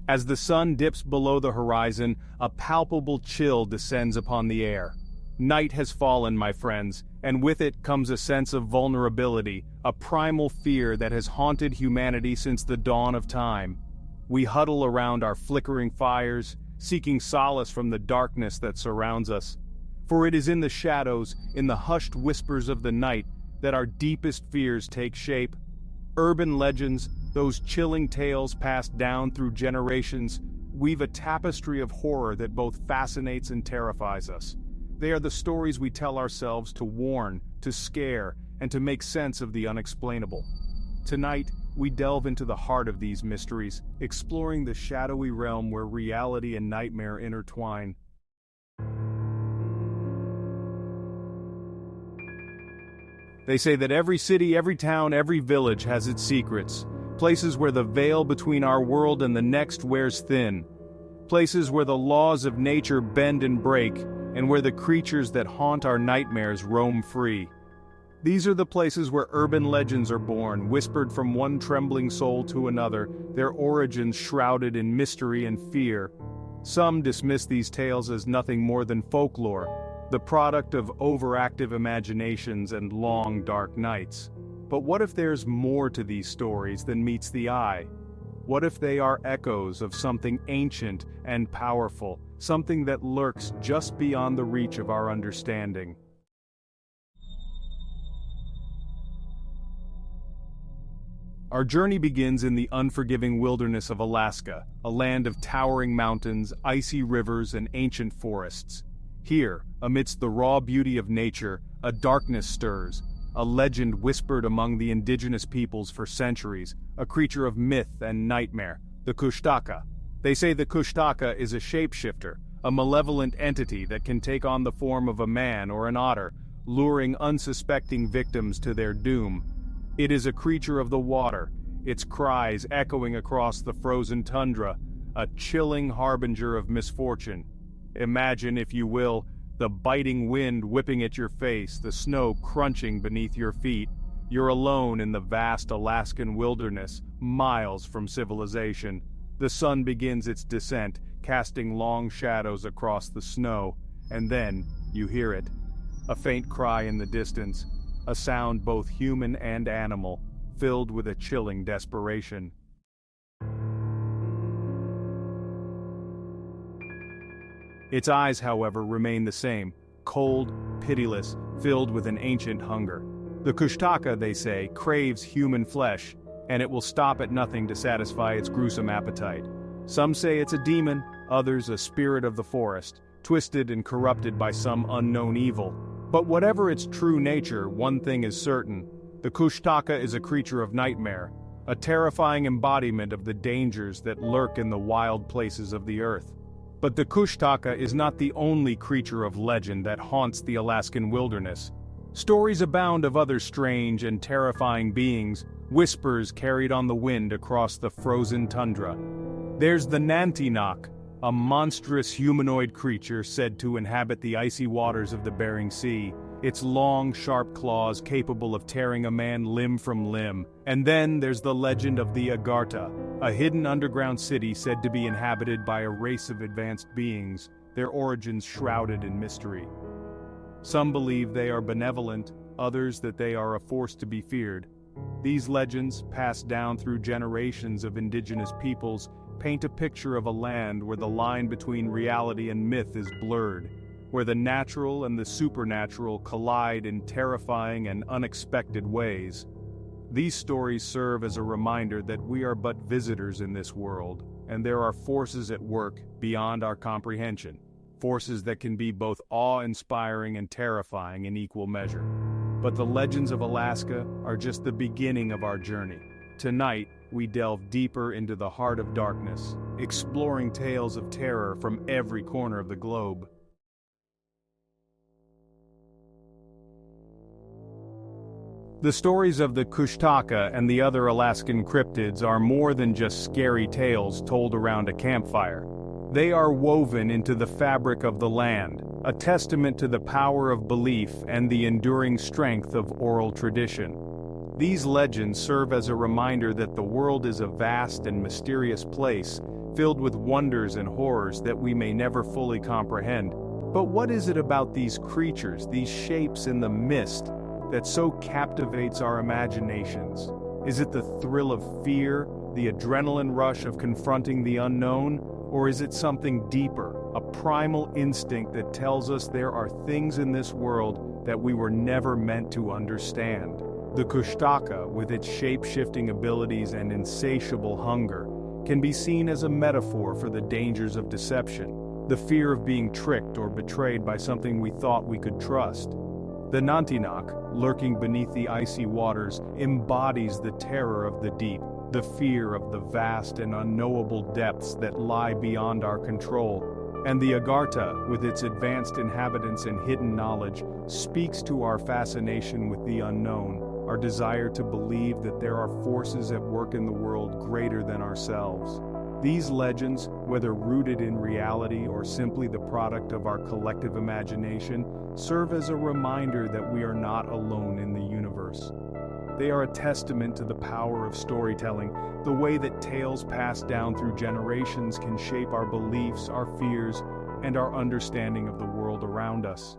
As the sun dips below the horizon, a palpable chill descends upon the air. Night has fallen, my friends, and with it comes a sense of vulnerability, a primal fear that has haunted humanity since the dawn of time. We huddle around our flickering fires, seeking solace from the darkness that surrounds us. For it is in the shadows, in the hushed whispers of the night, that our deepest fears take shape. Urban legends, those chilling tales passed down through generations, weave a tapestry of horror that both fascinates and terrifies us. They are the stories we tell ourselves to warn, to scare, and to make sense of the unexplainable. Tonight, we delve into the heart of these mysteries, exploring the shadowy realm where reality and nightmare intertwine. They say that every city, every town, every village has its secrets. Places where the veil between our world and the next wears thin. Places where the laws of nature bend and break, and where the creatures that haunt our nightmares roam free. These are the places where urban legends are born, whispered from one trembling soul to another, their origins shrouded in mystery and fear. Some dismiss these tales as nothing more than folklore, the product of overactive imaginations and long, dark nights. But what if there's more to these stories than meets the eye? What if they are echoes of something ancient and powerful, something that lurks just beyond the reach of our understanding? Our journey begins in the unforgiving wilderness of Alaska, a land of towering mountains, icy rivers, and ancient forests. Here, amidst the raw beauty of nature, a darkness stirs, a legend whispered among the indigenous peoples for centuries, a creature of myth and nightmare, the Kushtaka. They say the Kushtaka is a shapeshifter, a malevolent entity that can take on the form of a man or an otter, luring unsuspecting victims to their doom. It is a creature of the water, its cries echoing across the frozen tundra, a chilling harbinger of misfortune. Imagine, if you will, the biting wind whipping at your face, the snow crunching beneath your feet. You're alone in the vast Alaskan wilderness, miles from civilization. The sun begins its descent, casting long shadows across the snow, and then you hear it. A faint cry in the distance, a sound both human and animal, filled with a chilling desperation. Its eyes, however, remain the same, cold, pitiless, filled with an ancient hunger. The Kushtaka, they say, craves human flesh, and it will stop at nothing to satisfy its gruesome appetite. Some say it's a demon, others a spirit of the forest, twisted and corrupted by some unknown evil. But whatever its true nature, one thing is certain: the Kushtaka is a creature of nightmare, a terrifying embodiment of the dangers that lurk in the wild places of the earth. But the Kushtaka is not the only creature of legend that haunts the Alaskan wilderness. Stories abound of other strange and terrifying beings, whispers carried on the wind across the frozen tundra. There's the Nantinaq, a monstrous humanoid creature said to inhabit the icy waters of the Bering Sea, its long, sharp claws capable of tearing a man limb from limb. And then there's the legend of the Agartha, a hidden underground city said to be inhabited by a race of advanced beings, their origins shrouded in mystery. Some believe they are benevolent, others that they are a force to be feared. These legends, passed down through generations of indigenous peoples, paint a picture of a land where the line between reality and myth is blurred, where the natural and the supernatural collide in terrifying and unexpected ways. These stories serve as a reminder that we are but visitors in this world, and there are forces at work beyond our comprehension, forces that can be both awe-inspiring and terrifying in equal measure. But the legends of Alaska are just the beginning of our journey. Tonight, we delve deeper into the heart of darkness, exploring tales of terror from every corner of the globe. The stories of the Kushtaka and the other Alaskan cryptids are more than just scary tales told around a campfire. They are woven into the fabric of the land, a testament to the power of belief and the enduring strength of oral tradition. These legends serve as a reminder that the world is a vast and mysterious place, filled with wonders and horrors that we may never fully comprehend. But what is it about these creatures, these shapes in the mist, that so captivates our imaginations? Is it the thrill of fear, the adrenaline rush of confronting the unknown, or is it something deeper, a primal instinct that tells us there are things in this world that we were never meant to understand? The Kushtaka, with its shape-shifting abilities and insatiable hunger, can be seen as a metaphor for the dangers of deception, the fear of being tricked or betrayed by something we thought we could trust. The Nantinak, lurking beneath the icy waters, embodies the terror of the deep, the fear of the vast and unknowable depths that lie beyond our control. And the Agartha, with its advanced inhabitants and hidden knowledge, speaks to our fascination with the unknown, our desire to believe that there are forces at work in the world greater than ourselves. These legends, whether rooted in reality or simply the product of our collective imagination, serve as a reminder that we are not alone in the universe. They are a testament to the power of storytelling, the way that tales passed down through generations can shape our beliefs, our fears, and our understanding of the world around us.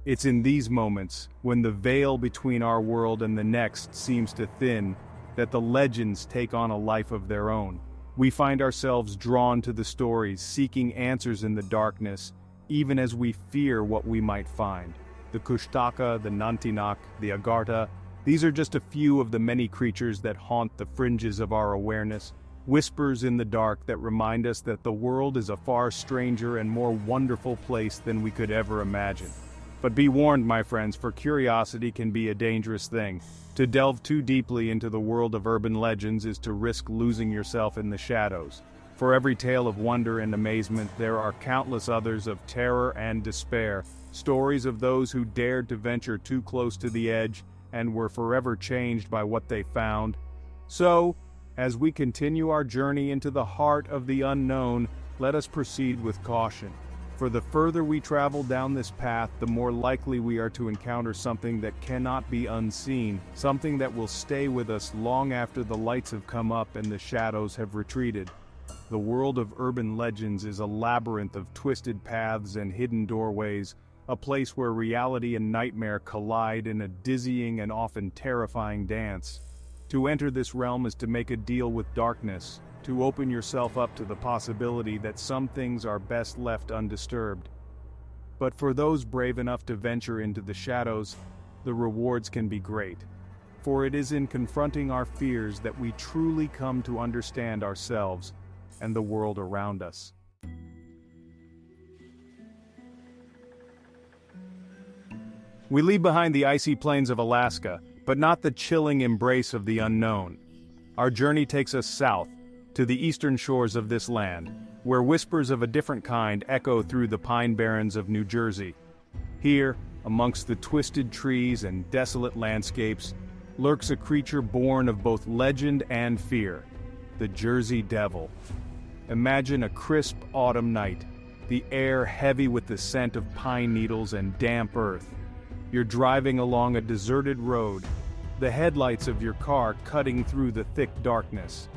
It's in these moments, when the veil between our world and the next seems to thin, that the legends take on a life of their own. We find ourselves drawn to the stories, seeking answers in the darkness, even as we fear what we might find. The Kushtaka, the Nantinak, the Agartha, these are just a few of the many creatures that haunt the fringes of our awareness, whispers in the dark that remind us that the world is a far stranger and more wonderful place than we could ever imagine. But be warned, my friends, for curiosity can be a dangerous thing. To delve too deeply into the world of urban legends is to risk losing yourself in the shadows. For every tale of wonder and amazement, there are countless others of terror and despair, stories of those who dared to venture too close to the edge and were forever changed by what they found. So, as we continue our journey into the heart of the unknown, let us proceed with caution. For the further we travel down this path, the more likely we are to encounter something that cannot be unseen, something that will stay with us long after the lights have come up and the shadows have retreated. The world of urban legends is a labyrinth of twisted paths and hidden doorways, a place where reality and nightmare collide in a dizzying and often terrifying dance. To enter this realm is to make a deal with darkness, to open yourself up to the possibility that some things are best left undisturbed. But for those brave enough to venture into the shadows, the rewards can be great. For it is in confronting our fears that we truly come to understand ourselves and the world around us. We leave behind the icy plains of Alaska, but not the chilling embrace of the unknown. Our journey takes us south, to the eastern shores of this land, where whispers of a different kind echo through the pine barrens of New Jersey. Here, amongst the twisted trees and desolate landscapes, lurks a creature born of both legend and fear, the Jersey Devil. Imagine a crisp autumn night, the air heavy with the scent of pine needles and damp earth. You're driving along a deserted road, the headlights of your car cutting through the thick darkness.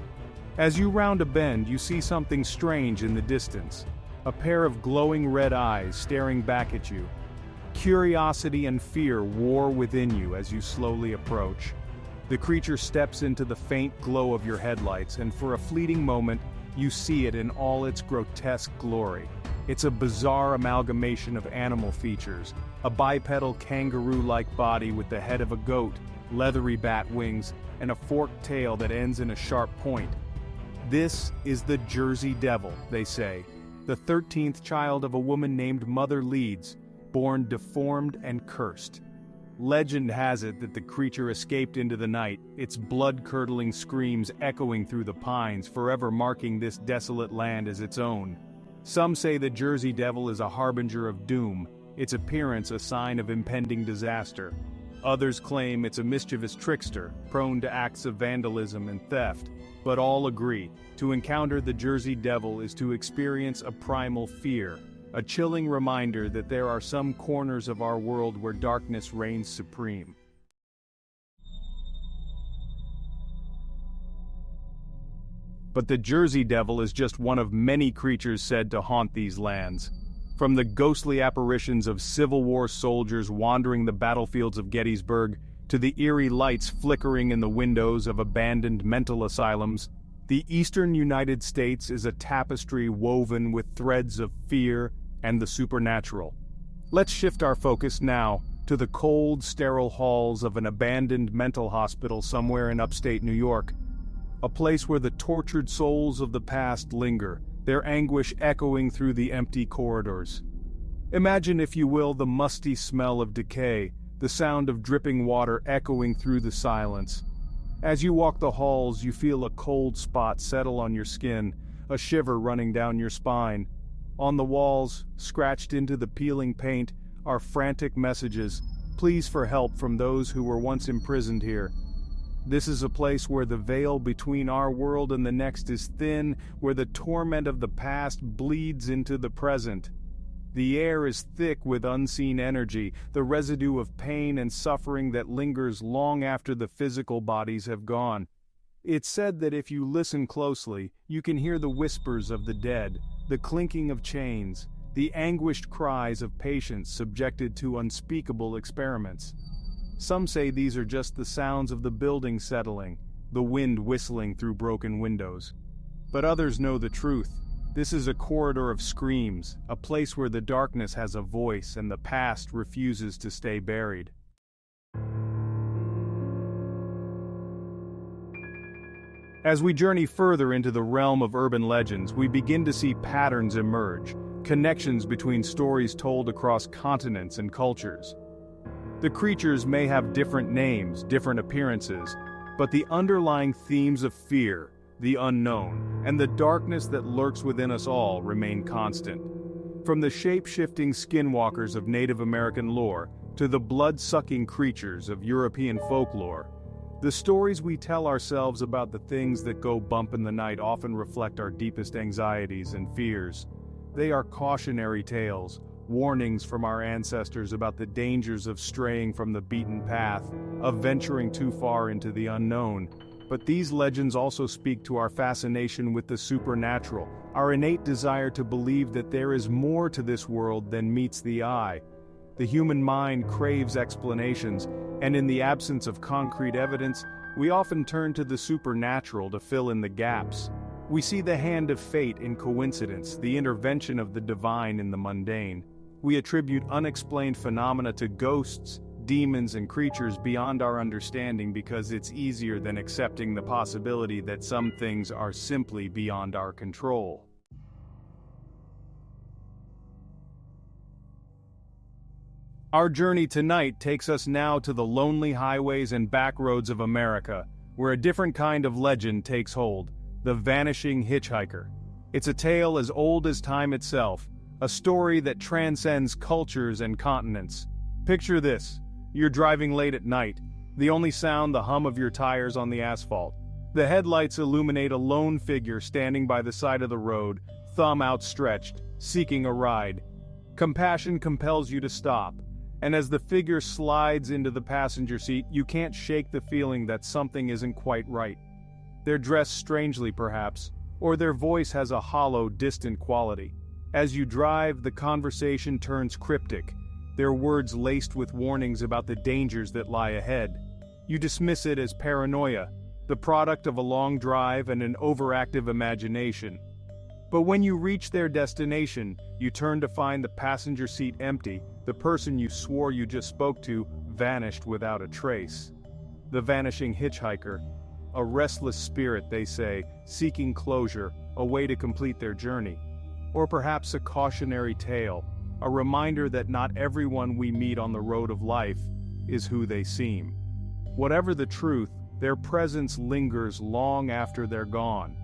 As you round a bend, you see something strange in the distance, a pair of glowing red eyes staring back at you. Curiosity and fear war within you as you slowly approach. The creature steps into the faint glow of your headlights, and for a fleeting moment, you see it in all its grotesque glory. It's a bizarre amalgamation of animal features, a bipedal kangaroo-like body with the head of a goat, leathery bat wings, and a forked tail that ends in a sharp point. This is the Jersey Devil, they say, the 13th child of a woman named Mother Leeds, born deformed and cursed. Legend has it that the creature escaped into the night, its blood-curdling screams echoing through the pines, forever marking this desolate land as its own. Some say the Jersey Devil is a harbinger of doom, its appearance a sign of impending disaster. Others claim it's a mischievous trickster, prone to acts of vandalism and theft. But all agree, to encounter the Jersey Devil is to experience a primal fear, a chilling reminder that there are some corners of our world where darkness reigns supreme. But the Jersey Devil is just one of many creatures said to haunt these lands. From the ghostly apparitions of Civil War soldiers wandering the battlefields of Gettysburg, to the eerie lights flickering in the windows of abandoned mental asylums, the eastern United States is a tapestry woven with threads of fear and the supernatural. Let's shift our focus now to the cold, sterile halls of an abandoned mental hospital somewhere in upstate New York. A place where the tortured souls of the past linger, their anguish echoing through the empty corridors. Imagine, if you will, the musty smell of decay, the sound of dripping water echoing through the silence. As you walk the halls, you feel a cold spot settle on your skin, a shiver running down your spine. On the walls, scratched into the peeling paint, are frantic messages, pleas for help from those who were once imprisoned here. This is a place where the veil between our world and the next is thin, where the torment of the past bleeds into the present. The air is thick with unseen energy, the residue of pain and suffering that lingers long after the physical bodies have gone. It's said that if you listen closely, you can hear the whispers of the dead, the clinking of chains, the anguished cries of patients subjected to unspeakable experiments. Some say these are just the sounds of the building settling, the wind whistling through broken windows. But others know the truth. This is a corridor of screams, a place where the darkness has a voice and the past refuses to stay buried. As we journey further into the realm of urban legends, we begin to see patterns emerge, connections between stories told across continents and cultures. The creatures may have different names, different appearances, but the underlying themes of fear, the unknown, and the darkness that lurks within us all remain constant. From the shape-shifting skinwalkers of Native American lore to the blood-sucking creatures of European folklore, the stories we tell ourselves about the things that go bump in the night often reflect our deepest anxieties and fears. They are cautionary tales, warnings from our ancestors about the dangers of straying from the beaten path, of venturing too far into the unknown. But these legends also speak to our fascination with the supernatural, our innate desire to believe that there is more to this world than meets the eye. The human mind craves explanations, and in the absence of concrete evidence, we often turn to the supernatural to fill in the gaps. We see the hand of fate in coincidence, the intervention of the divine in the mundane. We attribute unexplained phenomena to ghosts, demons, and creatures beyond our understanding because it's easier than accepting the possibility that some things are simply beyond our control. Our journey tonight takes us now to the lonely highways and back roads of America, where a different kind of legend takes hold, the vanishing hitchhiker. It's a tale as old as time itself, a story that transcends cultures and continents. Picture this. You're driving late at night, the only sound the hum of your tires on the asphalt. The headlights illuminate a lone figure standing by the side of the road, thumb outstretched, seeking a ride. Compassion compels you to stop, and as the figure slides into the passenger seat, you can't shake the feeling that something isn't quite right. They're dressed strangely perhaps, or their voice has a hollow, distant quality. As you drive, the conversation turns cryptic, their words laced with warnings about the dangers that lie ahead. You dismiss it as paranoia, the product of a long drive and an overactive imagination. But when you reach their destination, you turn to find the passenger seat empty, the person you swore you just spoke to vanished without a trace. The vanishing hitchhiker, a restless spirit, they say, seeking closure, a way to complete their journey. Or perhaps a cautionary tale, a reminder that not everyone we meet on the road of life is who they seem. Whatever the truth, their presence lingers long after they're gone,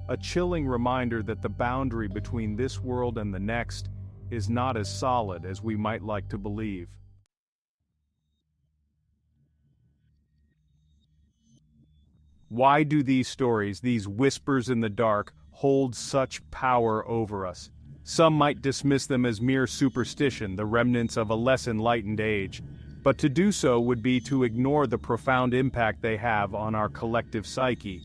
a chilling reminder that the boundary between this world and the next is not as solid as we might like to believe. Why do these stories, these whispers in the dark, hold such power over us? Some might dismiss them as mere superstition, the remnants of a less enlightened age. But to do so would be to ignore the profound impact they have on our collective psyche.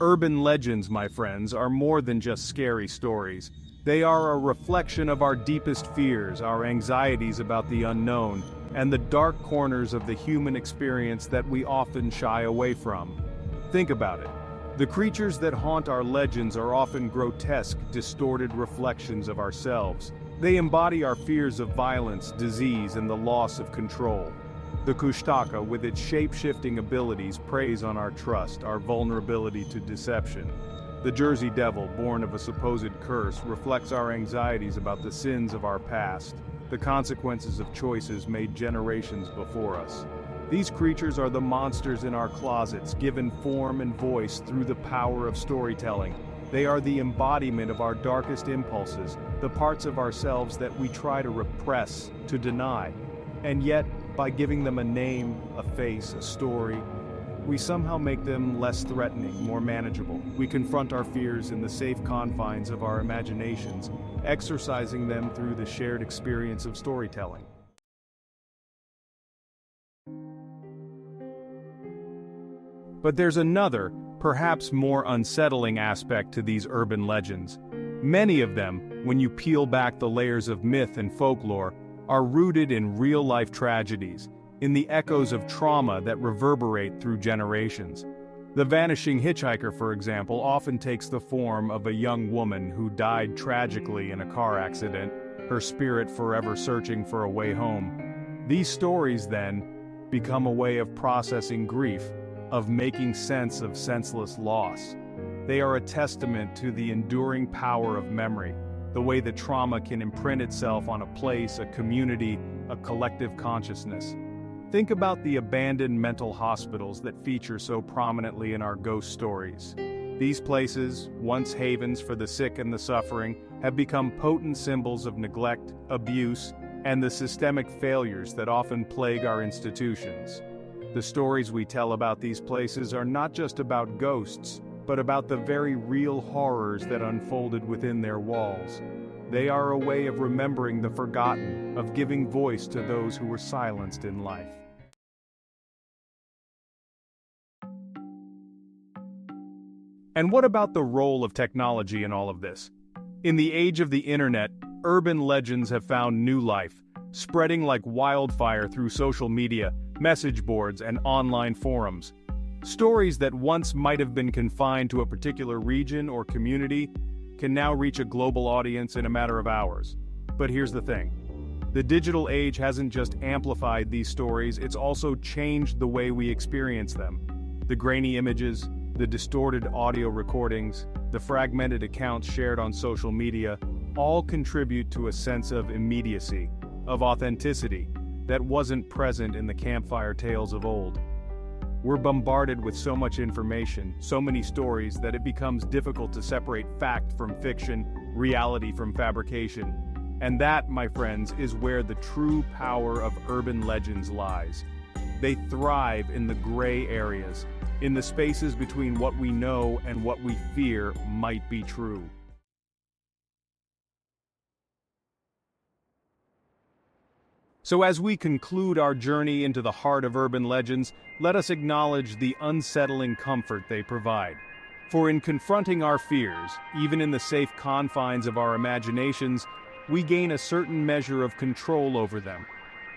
Urban legends, my friends, are more than just scary stories. They are a reflection of our deepest fears, our anxieties about the unknown, and the dark corners of the human experience that we often shy away from. Think about it. The creatures that haunt our legends are often grotesque, distorted reflections of ourselves. They embody our fears of violence, disease, and the loss of control. The Kushtaka, with its shape-shifting abilities, preys on our trust, our vulnerability to deception. The Jersey Devil, born of a supposed curse, reflects our anxieties about the sins of our past, the consequences of choices made generations before us. These creatures are the monsters in our closets, given form and voice through the power of storytelling. They are the embodiment of our darkest impulses, the parts of ourselves that we try to repress, to deny. And yet, by giving them a name, a face, a story, we somehow make them less threatening, more manageable. We confront our fears in the safe confines of our imaginations, exercising them through the shared experience of storytelling. But there's another, perhaps more unsettling aspect to these urban legends. Many of them, when you peel back the layers of myth and folklore, are rooted in real-life tragedies, in the echoes of trauma that reverberate through generations. The vanishing hitchhiker, for example, often takes the form of a young woman who died tragically in a car accident, her spirit forever searching for a way home. These stories, then, become a way of processing grief, of making sense of senseless loss. They are a testament to the enduring power of memory, the way that trauma can imprint itself on a place, a community, a collective consciousness. Think about the abandoned mental hospitals that feature so prominently in our ghost stories. These places, once havens for the sick and the suffering, have become potent symbols of neglect, abuse, and the systemic failures that often plague our institutions. The stories we tell about these places are not just about ghosts, but about the very real horrors that unfolded within their walls. They are a way of remembering the forgotten, of giving voice to those who were silenced in life. And what about the role of technology in all of this? In the age of the internet, urban legends have found new life, spreading like wildfire through social media, message boards, and online forums. Stories that once might have been confined to a particular region or community can now reach a global audience in a matter of hours. But here's the thing. The digital age hasn't just amplified these stories, it's also changed the way we experience them. The grainy images, the distorted audio recordings, the fragmented accounts shared on social media, all contribute to a sense of immediacy, of authenticity, that wasn't present in the campfire tales of old. We're bombarded with so much information, so many stories, that it becomes difficult to separate fact from fiction, reality from fabrication. And that, my friends, is where the true power of urban legends lies. They thrive in the gray areas, in the spaces between what we know and what we fear might be true. So as we conclude our journey into the heart of urban legends, let us acknowledge the unsettling comfort they provide. For in confronting our fears, even in the safe confines of our imaginations, we gain a certain measure of control over them.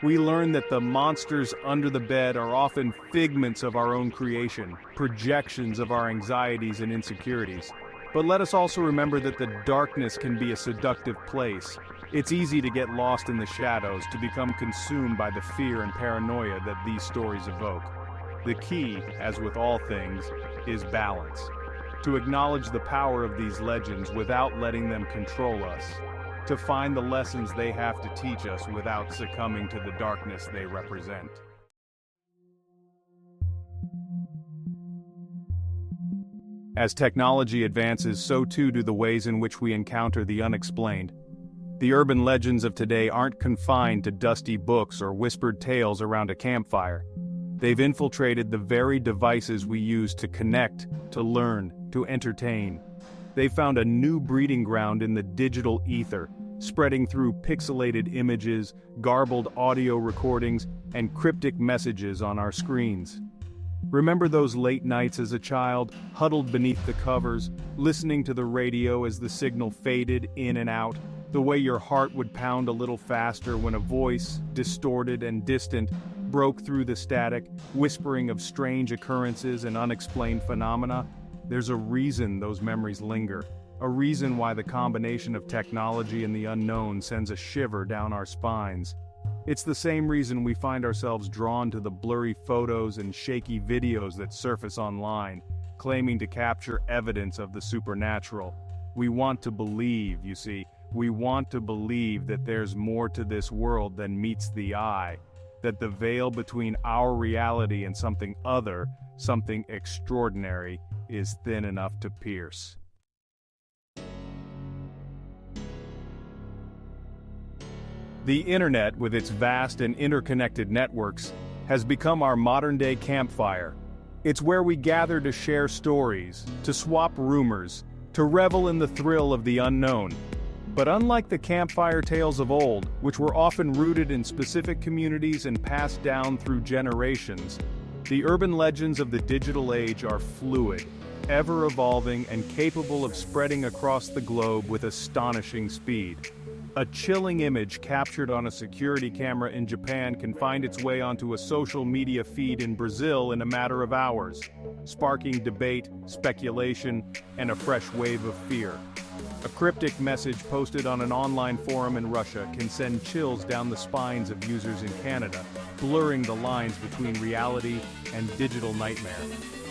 We learn that the monsters under the bed are often figments of our own creation, projections of our anxieties and insecurities. But let us also remember that the darkness can be a seductive place. It's easy to get lost in the shadows, to become consumed by the fear and paranoia that these stories evoke. The key, as with all things, is balance. To acknowledge the power of these legends without letting them control us. To find the lessons they have to teach us without succumbing to the darkness they represent. As technology advances, so too do the ways in which we encounter the unexplained. The urban legends of today aren't confined to dusty books or whispered tales around a campfire. They've infiltrated the very devices we use to connect, to learn, to entertain. They've found a new breeding ground in the digital ether, spreading through pixelated images, garbled audio recordings, and cryptic messages on our screens. Remember those late nights as a child, huddled beneath the covers, listening to the radio as the signal faded in and out, the way your heart would pound a little faster when a voice, distorted and distant, broke through the static, whispering of strange occurrences and unexplained phenomena? There's a reason those memories linger, a reason why the combination of technology and the unknown sends a shiver down our spines. It's the same reason we find ourselves drawn to the blurry photos and shaky videos that surface online, claiming to capture evidence of the supernatural. We want to believe, you see, we want to believe that there's more to this world than meets the eye, that the veil between our reality and something other, something extraordinary, is thin enough to pierce. The internet, with its vast and interconnected networks, has become our modern-day campfire. It's where we gather to share stories, to swap rumors, to revel in the thrill of the unknown. But unlike the campfire tales of old, which were often rooted in specific communities and passed down through generations, the urban legends of the digital age are fluid, ever-evolving, and capable of spreading across the globe with astonishing speed. A chilling image captured on a security camera in Japan can find its way onto a social media feed in Brazil in a matter of hours, sparking debate, speculation, and a fresh wave of fear. A cryptic message posted on an online forum in Russia can send chills down the spines of users in Canada, blurring the lines between reality and digital nightmare.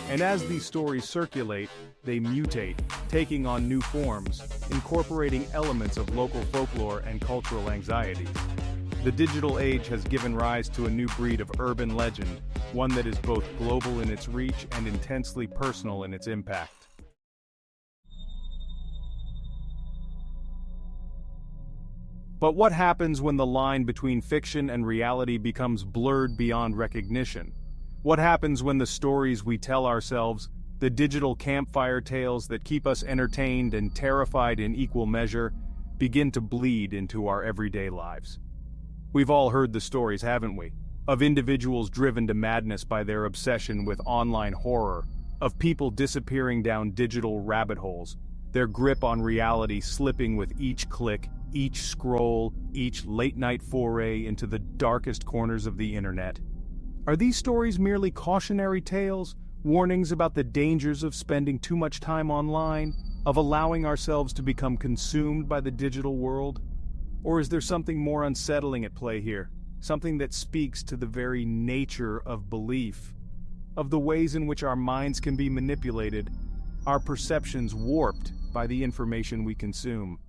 And as these stories circulate, they mutate, taking on new forms, incorporating elements of local folklore and cultural anxieties. The digital age has given rise to a new breed of urban legend, one that is both global in its reach and intensely personal in its impact. But what happens when the line between fiction and reality becomes blurred beyond recognition? What happens when the stories we tell ourselves, the digital campfire tales that keep us entertained and terrified in equal measure, begin to bleed into our everyday lives? We've all heard the stories, haven't we? Of individuals driven to madness by their obsession with online horror, of people disappearing down digital rabbit holes, their grip on reality slipping with each click, each scroll, each late-night foray into the darkest corners of the internet. Are these stories merely cautionary tales, warnings about the dangers of spending too much time online, of allowing ourselves to become consumed by the digital world? Or is there something more unsettling at play here, something that speaks to the very nature of belief, of the ways in which our minds can be manipulated, our perceptions warped by the information we consume?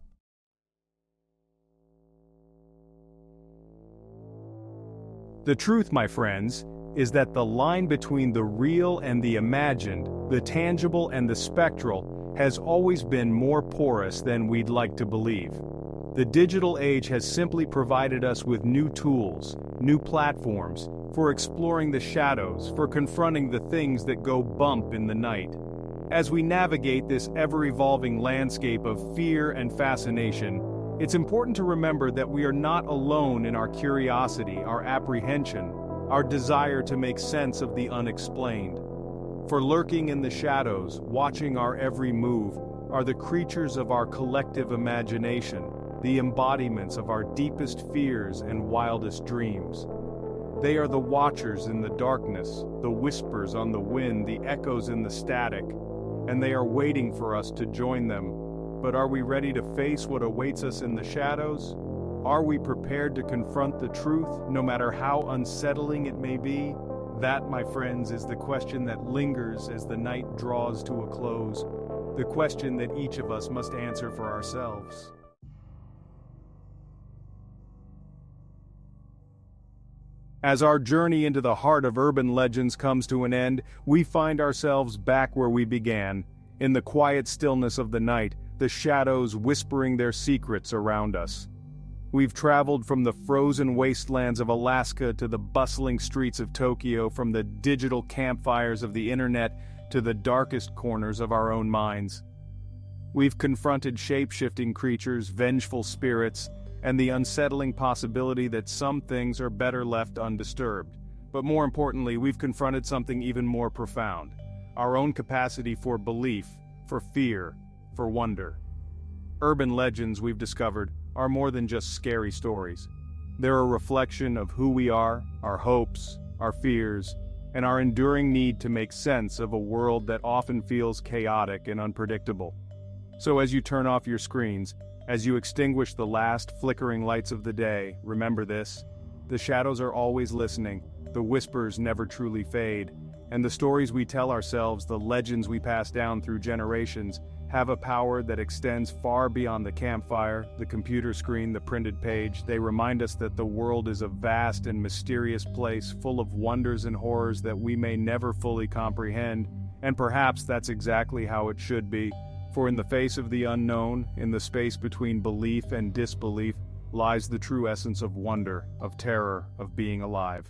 The truth, my friends, is that the line between the real and the imagined, the tangible and the spectral, has always been more porous than we'd like to believe. The digital age has simply provided us with new tools, new platforms, for exploring the shadows, for confronting the things that go bump in the night. As we navigate this ever-evolving landscape of fear and fascination, it's important to remember that we are not alone in our curiosity, our apprehension, our desire to make sense of the unexplained. For lurking in the shadows, watching our every move, are the creatures of our collective imagination, the embodiments of our deepest fears and wildest dreams. They are the watchers in the darkness, the whispers on the wind, the echoes in the static, and they are waiting for us to join them. But are we ready to face what awaits us in the shadows? Are we prepared to confront the truth, no matter how unsettling it may be? That, my friends, is the question that lingers as the night draws to a close, the question that each of us must answer for ourselves. As our journey into the heart of urban legends comes to an end, we find ourselves back where we began, in the quiet stillness of the night, the shadows whispering their secrets around us. We've traveled from the frozen wastelands of Alaska to the bustling streets of Tokyo, from the digital campfires of the internet to the darkest corners of our own minds. We've confronted shape-shifting creatures, vengeful spirits, and the unsettling possibility that some things are better left undisturbed. But more importantly, we've confronted something even more profound. Our own capacity for belief, for fear, for wonder. Urban legends, we've discovered, are more than just scary stories. They're a reflection of who we are, our hopes, our fears, and our enduring need to make sense of a world that often feels chaotic and unpredictable. So as you turn off your screens, as you extinguish the last flickering lights of the day, remember this: the shadows are always listening, the whispers never truly fade, and the stories we tell ourselves, the legends we pass down through generations, have a power that extends far beyond the campfire, the computer screen, the printed page. They remind us that the world is a vast and mysterious place full of wonders and horrors that we may never fully comprehend, and perhaps that's exactly how it should be. For in the face of the unknown, in the space between belief and disbelief, lies the true essence of wonder, of terror, of being alive.